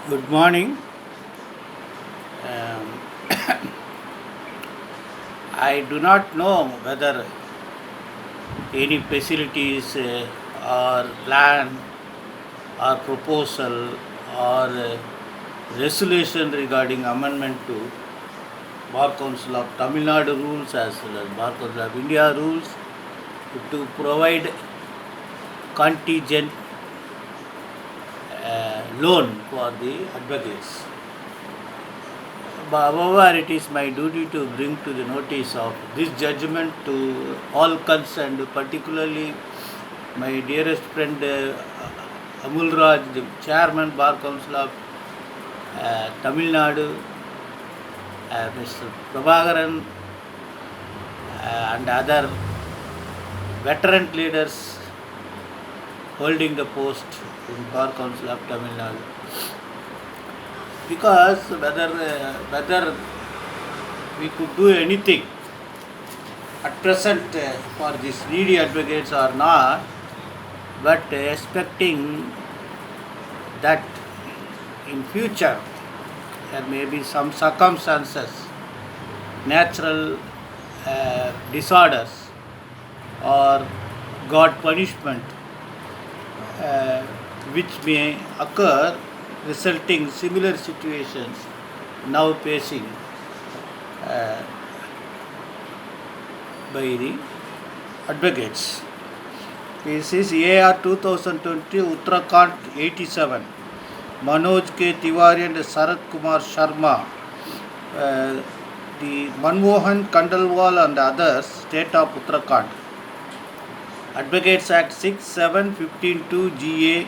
Good morning. Um, I do not know whether any facilities or plan or proposal or resolution regarding amendment to Bar Council of Tamil Nadu rules as well as Bar Council of India rules to provide contingent loan for the advocates. However, it is my duty to bring to the notice of this judgment to all concerned, particularly my dearest friend Amul Raj, the Chairman Bar Council of Tamil Nadu, Mr. Prabhakaran, and other veteran leaders holding the post in Bar Council of Tamil Nadu. Because whether we could do anything at present for these needy advocates or not, but expecting that in future there may be some circumstances, natural disorders or God punishment uh, which may occur resulting similar situations now facing uh, by the advocates. This is AR 2020 Uttarakhand 87. Manoj K. Tiwari and Sarat Kumar Sharma, the Manmohan Kandalwal and others, State of Uttarakhand. Advocates Act 6, 7, 15, 2 GA,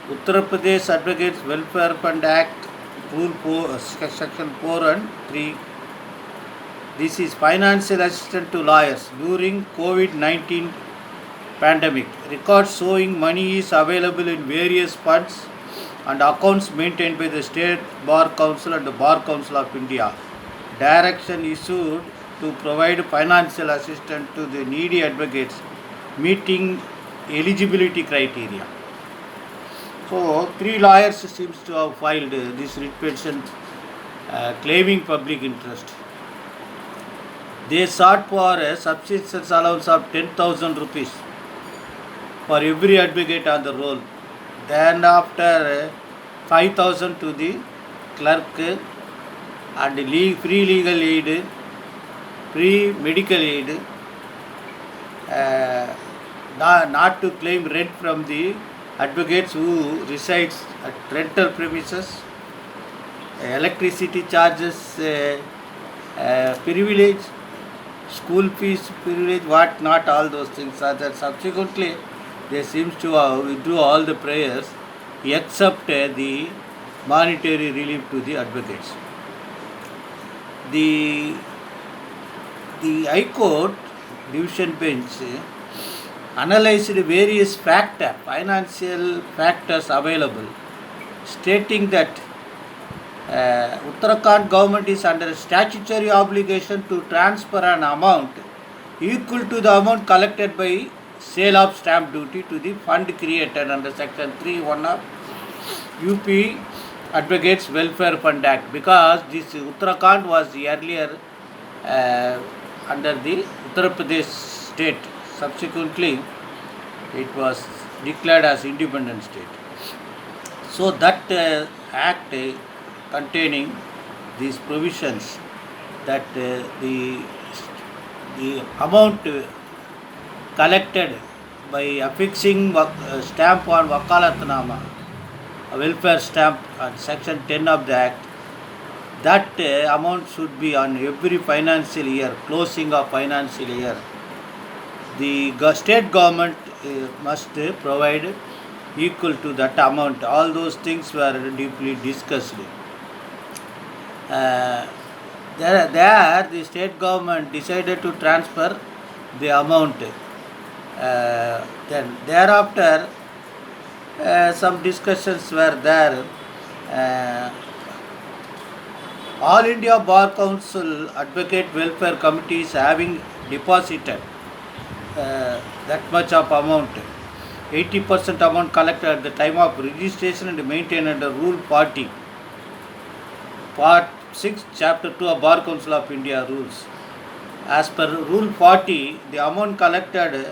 Uttar Pradesh Advocates Welfare Fund Act, Rule 4, Section 4 and 3. This is financial assistance to lawyers during COVID-19 pandemic. Records showing money is available in various funds and accounts maintained by the State Bar Council and the Bar Council of India. Direction issued to provide financial assistance to the needy advocates meeting eligibility criteria. So, three lawyers seems to have filed this writ petition claiming public interest. They sought for a subsistence allowance of 10,000 rupees for every advocate on the roll. Then after 5,000 to the clerk and free legal aid, free medical aid, not to claim rent from the advocates who resides at rental premises, electricity charges privilege, school fees privilege, what not, all those things are there. Subsequently, they seems to withdraw all the prayers except the monetary relief to the advocates. The High Court Division Bench analyzed various financial factors available, stating that Uttarakhand government is under statutory obligation to transfer an amount equal to the amount collected by sale of stamp duty to the fund created under Section 3(1) of UP Advocates Welfare Fund Act, because this Uttarakhand was earlier under the Uttar Pradesh state. Subsequently, it was declared as independent state. So that act containing these provisions that the amount collected by affixing stamp on Wakalatnama, a welfare stamp on Section 10 of the Act, that amount should be on every financial year, closing of financial year. The state government must provide equal to that amount. All those things were deeply discussed. There the state government decided to transfer the amount. Then thereafter some discussions were there. All India Bar Council Advocate Welfare Committees having deposited that much of amount 80% amount collected at the time of registration and maintained under Rule 40, Part 6, Chapter 2 of Bar Council of India rules. As per Rule 40, the amount collected is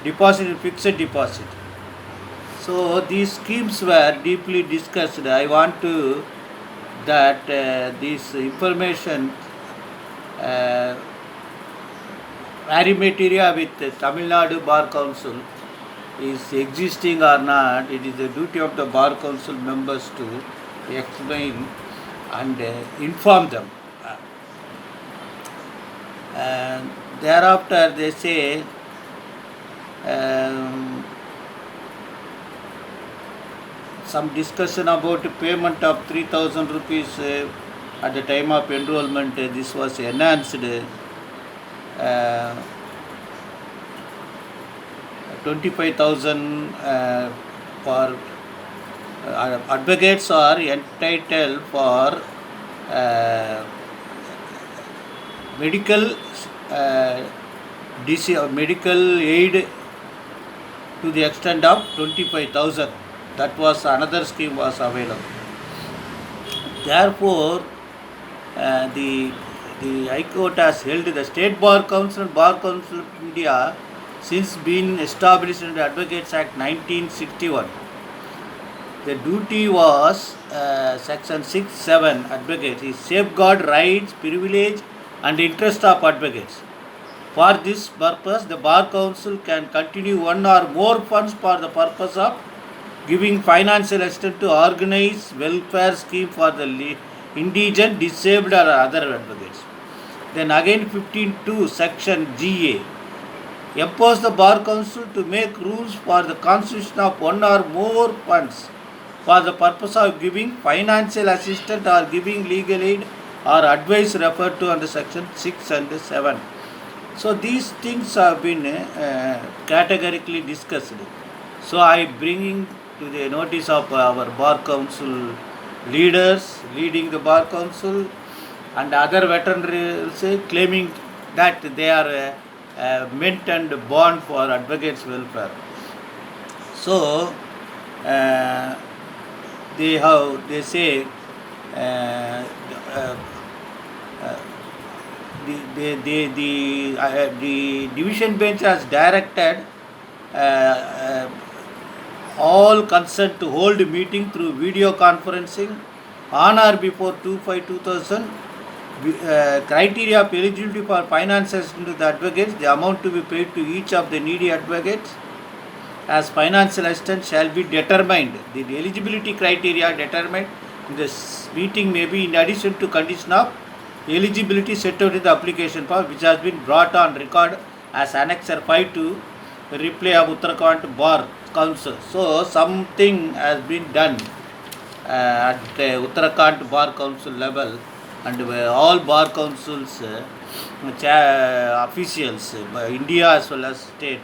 deposited in fixed deposit. So these schemes were deeply discussed. I want to that this information material with Tamil Nadu Bar Council is existing or not. It is the duty of the Bar Council members to explain and inform them. And thereafter they say some discussion about payment of 3,000 rupees at the time of enrollment. This was enhanced 25,000 for advocates are entitled for medical medical aid to the extent of 25,000. That was another scheme was available. Therefore, the High Court has held the State Bar Council and Bar Council of India since been established in the Advocates Act 1961. The duty was Section 6(7) advocates is safeguard rights, privilege and interest of advocates. For this purpose, the Bar Council can continue one or more funds for the purpose of giving financial assistance to organize welfare scheme for the indigent, disabled or other advocates. Then again 15(2) Section GA impose the Bar Council to make rules for the constitution of one or more funds for the purpose of giving financial assistance or giving legal aid or advice referred to under Section 6 and 7. So these things have been categorically discussed. So I bringing to the notice of our Bar Council leaders leading the Bar Council and other veterans claiming that they are meant and born for advocates' welfare. So they say the division bench has directed all concerned to hold a meeting through video conferencing on or before 2/5/2000. Criteria of eligibility for finance assistance to the advocates, the amount to be paid to each of the needy advocates as financial assistance shall be determined. The eligibility criteria determined in this meeting may be in addition to condition of eligibility set out in the application form, which has been brought on record as Annexure 5 to the reply of Uttarakhand Bar Council. So something has been done at Uttarakhand Bar Council level, and all bar councils officials by India as well as state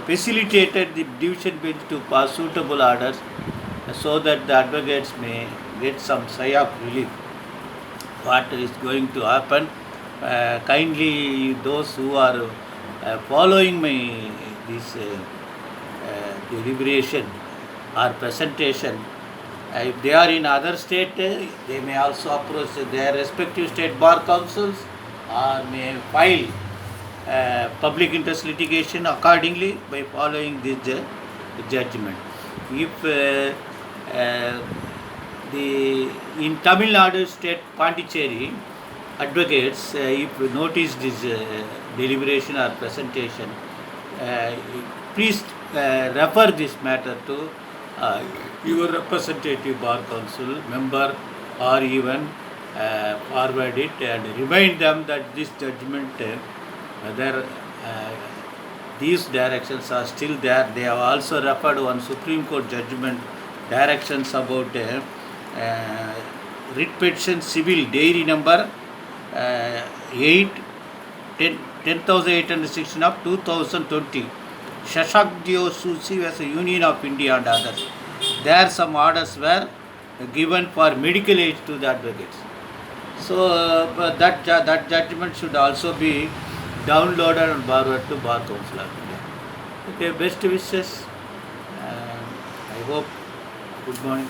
facilitated the division bench to pass suitable orders so that the advocates may get some sigh of relief. What is going to happen? Kindly those who are following this deliberation or presentation, if they are in other state, they may also approach their respective state bar councils or may file public interest litigation accordingly by following this judgment. If in Tamil Nadu state Pondicherry advocates, if notice this deliberation or presentation, please refer this matter to your representative bar council member, or even forward it and remind them that this judgment, these directions are still there. They have also referred one Supreme Court judgment directions about writ petition civil diary number 10,816 of 2020, Shashak Dio Susi as a Union of India and others. There some orders were given for medical aid to the advocates. So that judgment should also be downloaded and forwarded to Bar Council of India. Okay, best wishes. I hope. Good morning.